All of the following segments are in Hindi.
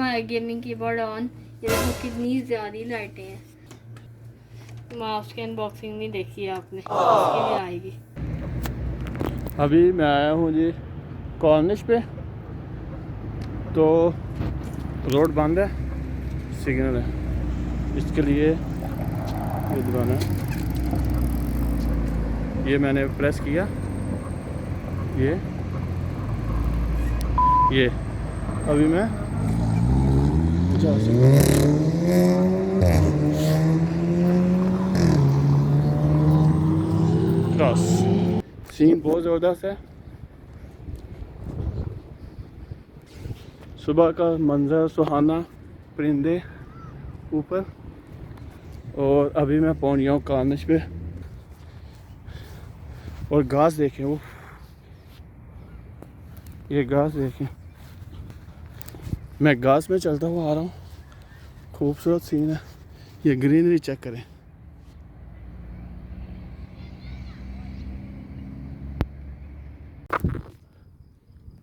हमारा गेमिंग कीबोर्ड ऑन। ये देखो कितनी ज़्यादा लाइटें हैं। माउस की अनबॉक्सिंग नहीं देखी है आपने, इसके लिए आएगी। अभी मैं आया हूँ जी कॉर्निश पे, तो रोड बंद है, सिग्नल है, इसके लिए ये दबाना है। ये मैंने प्रेस किया, ये अभी मैं जा सकता हूँ। क्रॉस सीन बहुत ज़बरदस्त है। सुबह का मंजर सुहाना, परिंदे ऊपर, और अभी मैं पहुंच गया हूँ कॉर्निश पे। और घास देखें, वो ये घास देखें, मैं घास में चलता हुआ आ रहा हूँ। खूबसूरत सीन है, ये ग्रीनरी चेक करें।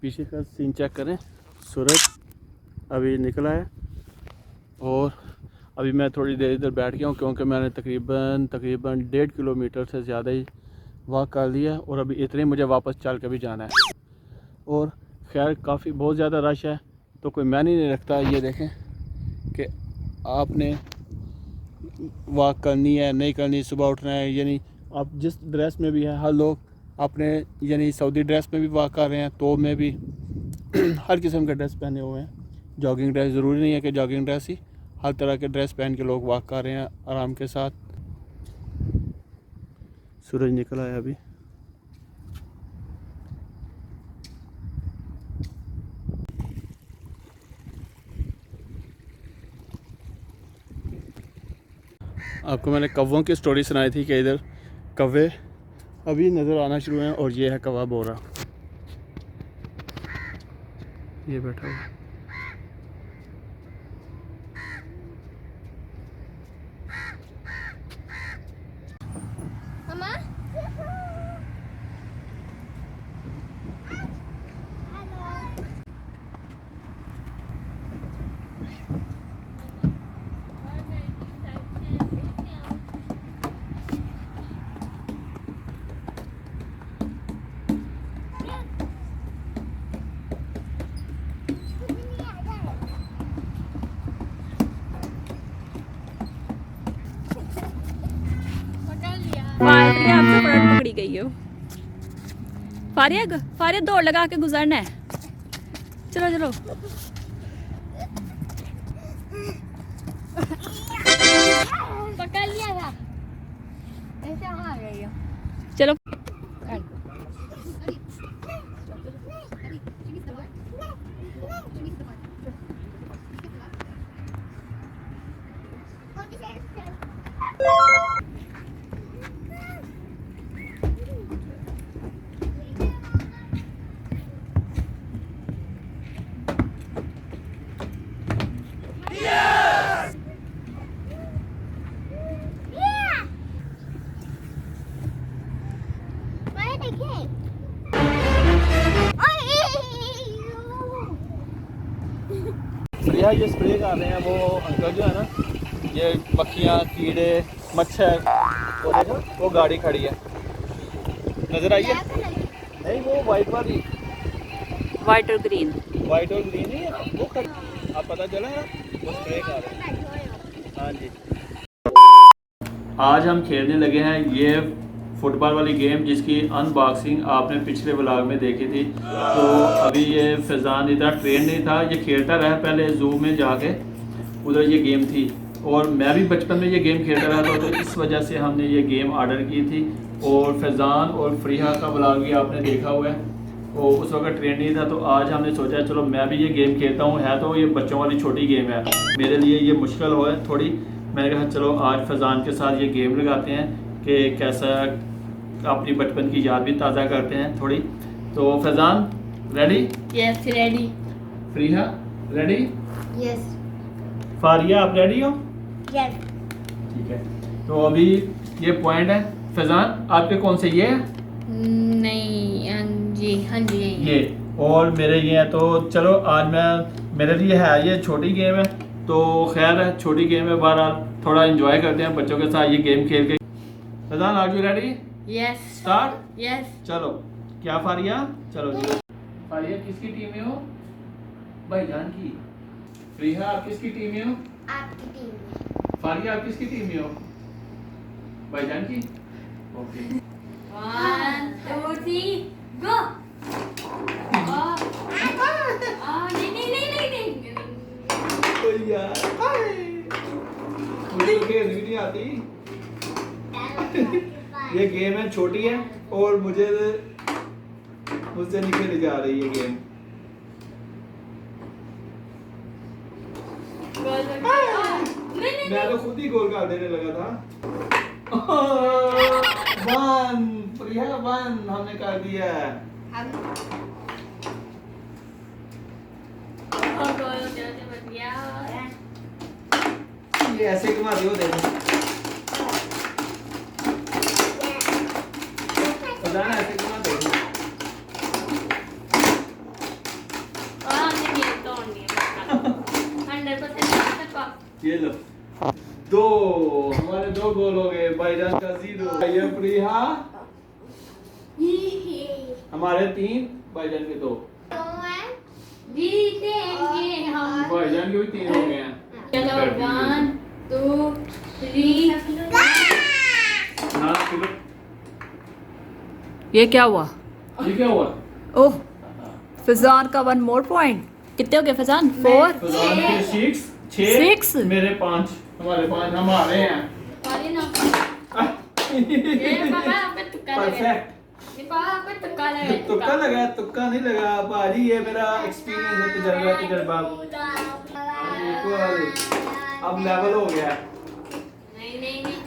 पीछे का सीन चेक करें, सूरज अभी निकला है। और अभी मैं थोड़ी देर इधर बैठ गया हूँ क्योंकि मैंने तकरीबन 1.5 किलोमीटर से ज़्यादा ही वॉक कर लिया, और अभी इतने मुझे वापस चल के भी जाना है। और खैर काफ़ी बहुत ज़्यादा रश है, तो कोई मैन ही नहीं रखता। ये देखें कि आपने वॉक करनी है नहीं करनी, सुबह उठना है, यानी आप जिस ड्रेस में भी है, हर लोग अपने यानी सऊदी ड्रेस में भी वॉक कर रहे हैं, तो में भी हर किस्म के ड्रेस पहने हुए हैं। जॉगिंग ड्रेस ज़रूरी नहीं है कि जॉगिंग ड्रेस ही, हर तरह के ड्रेस पहन के लोग वॉक कर रहे हैं आराम के साथ। सूरज निकला है अभी। आपको मैंने कौवों की स्टोरी सुनाई थी कि इधर कौवे अभी नज़र आना शुरू हैं, और ये है कौवा बोरा, ये बैठा हुआ। फारिया आपसे फटाफट पकड़ी गई हो। फारिया दौड़ लगा के गुजरना है। चलो चलो पकड़ लिया था, ऐसे आ गई हो। चलो। भैया ये स्प्रे कर रहे हैं वो अंकल जो है ना, ये मक्खियाँ कीड़े मच्छर, वो देखो वो गाड़ी खड़ी है, नज़र आई है? नहीं वो वाइट वाली, वाइट और ग्रीन नहीं है वो खड़ी, आप पता चला है वो स्प्रे कर रहे हैं। हाँ जी, आज हम खेलने लगे हैं ये फुटबॉल वाली गेम जिसकी अनबॉक्सिंग आपने पिछले व्लॉग में देखी थी। तो अभी ये फैज़ान इतना ट्रेन नहीं था, ये खेलता रहा पहले ज़ू में जाके, उधर ये गेम थी, और मैं भी बचपन में ये गेम खेलता रहा था, तो इस वजह से हमने ये गेम ऑर्डर की थी। और फैज़ान और फ्रीहा का व्लॉग भी आपने देखा हुआ है, और उस वक्त ट्रेन नहीं था, तो आज हमने सोचा चलो मैं भी ये गेम खेलता हूँ। है तो ये बच्चों वाली छोटी गेम है, मेरे लिए ये मुश्किल हो है थोड़ी। मैंने कहा चलो आज फैज़ान के साथ ये गेम लगाते हैं कि कैसा अपनी बचपन की याद भी ताज़ा करते हैं थोड़ी। तो Faizan ready? Yes ready. Fariha ready? Yes. Faria आप रेडी हो? यस। ठीक है, तो अभी ये पॉइंट है। फैज़ान आपके कौन से ये है? नहीं, हाँ जी ये, और मेरे ये हैं। तो चलो आज मैं मेरे लिए है ये छोटी गेम है, तो खैर है छोटी गेम है, बहरहाल थोड़ा एंजॉय करते हैं बच्चों के साथ ये गेम खेल के। Faizan are you ready? Yes start. Yes. चलो क्या फारिया, चलो जी। फारिया किसकी टीम में हो? भाईजान की। फ्रीहा आप किसकी टीम में हो? आपकी टीम में। फारिया आप किसकी टीम में हो? भाईजान की। ओके 1 2 3 गो। नहीं यार मुझे तो खेलनी भी नहीं आती। ये गेम है छोटी है और मुझसे नहीं खेली जा रही है गेम। मैं तो खुद ही गोल कर देने लगा था। 1 प्रिया 1 हमने कर दिया। ये ऐसे घुमा दियो, देखो पता ना ऐसे घुमा दो। ये लो 2 हमारे 2 गोल हो गए, भाईजान का 0। ये प्रिया हमारे 3, भाईजान के 2। जीतेंगे हम। भाईजान के भी 3 हो गए हैं। चलो 1 2 3। हाँ चलो। ये क्या हुआ? ये क्या हुआ? ओह, फैजान का 1 मोर पॉइंट। कितने हो गए फैजान? 4 फैजान के 6 मेरे 5, हमारे 5 हमारे हैं। पारी ना ये पापा पे तुक्का लगा। परफेक्ट। ये पापा पे तुक्का लगा। तुक्का लगा, तुक्का नहीं लगा भाजी, ये मेरा एक्सपीरियंस है, तजुर्बा। बिल्कुल अब लेवल हो गया। नहीं नहीं नहीं।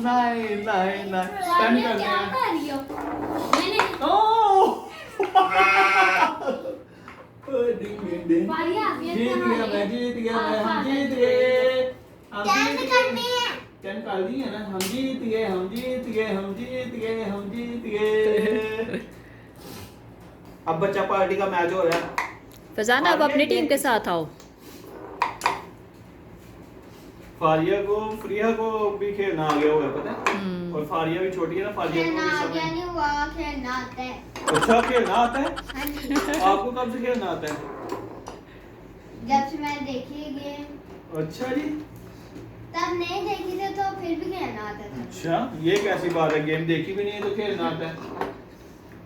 नहीं नहीं नहीं टर्न कर क्या दिया। कर रही हो? मैंने ओह डिंग डिंग डिंग। पारी आप ये जीत गया मैं, जीत गया मैं, हम जीत गए। हम जीत गए। 10 कर दी है ना, हम जीत गए, हम जीत गए, हम जीत गए, हम जीत गए। अब बच्चा पार्टी का मैच हो रहा है। फैजान अब अपनी टीम के साथ आओ। फारिया को फ्रिया को भी खेलना आ गया हुआ है, पता है? और फारिया भी छोटी है ना, फारिया को खेलना भी आ समय। गया नहीं हुआ, खेलना आता है। अच्छा खेलना आता है? हाँ जी। आपको कब से खेलना आता है? जब से मैंने देखी है गेम, अच्छा जी। तब नहीं देखी थी तो फिर भी खेलना आता था। अच्छा ये कैसी बात है, गेम देखी भी नहीं है तो खेलना आता है?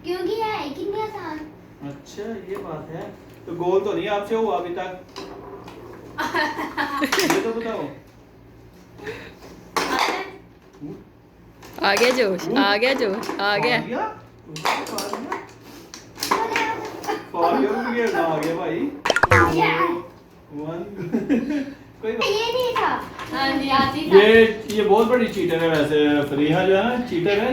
क्योंकि है कितनी आसान। अच्छा ये बात है। तो गोल तो नहीं आपसे हुआ अभी तक? ये तो बताओ। आ गया जोश, आ गया जोश, आ गया। फारिया को भी खेलना आ गया भाई। 1 कोई बात। ये नहीं था। हाँ जी आती था। ये बहुत बड़ी चीटर है वैसे, फरीहा जो है ना चीटर है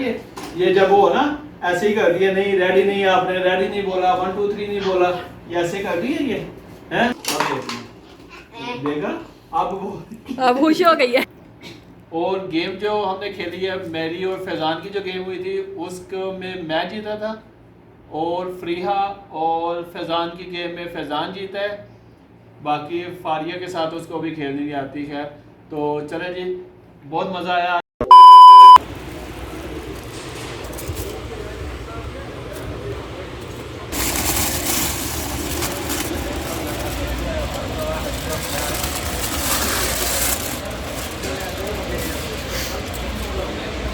ये जब वो ना ऐसे ही कर दिया, नहीं रेडी नहीं, आपने रेडी नहीं बोला, 1 2 3 नहीं बोला, ये ऐसे कर दिया ये हैं। अब देखा अब वो अब खुश हो गई है। और गेम जो हमने खेली है, मेरी और फैजान की जो गेम हुई थी उसको में मैं जीता था, और फ्रीहा और फैजान की गेम में फैजान जीता है। बाकी फारिया के साथ उसको भी खेलनी नहीं आती है। तो चले जी, बहुत मज़ा आया।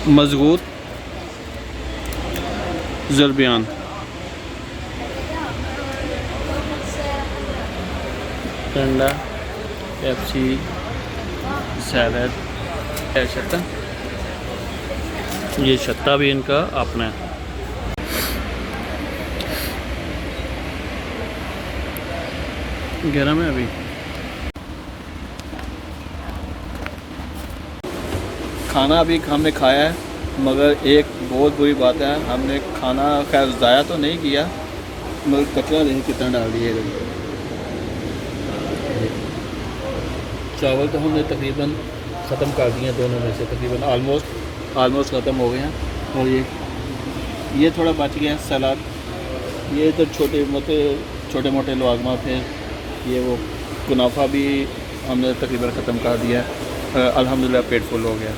मजबूत ज़रबियान ठंडा पेप्सी सैलड शत्ता, ये शत्ता भी इनका अपना है। गर्म है अभी। खाना अभी हमने खाया है, मगर एक बहुत बुरी बात है, हमने खाना खैर ज़ाया तो नहीं किया, मगर कचरा नहीं कितना डाल दिए। चावल तो हमने तकरीबन ख़त्म कर दिए हैं दोनों में से, तकरीबन आलमोस्ट ख़त्म हो गए हैं। और ये थोड़ा बच गया है सलाद। ये तो छोटे मोटे लवाजमा थे। ये वो कुनाफा भी हमने तकरीबन ख़त्म कर दिया है। अल्हम्दुलिल्लाह पेट फुल हो गया।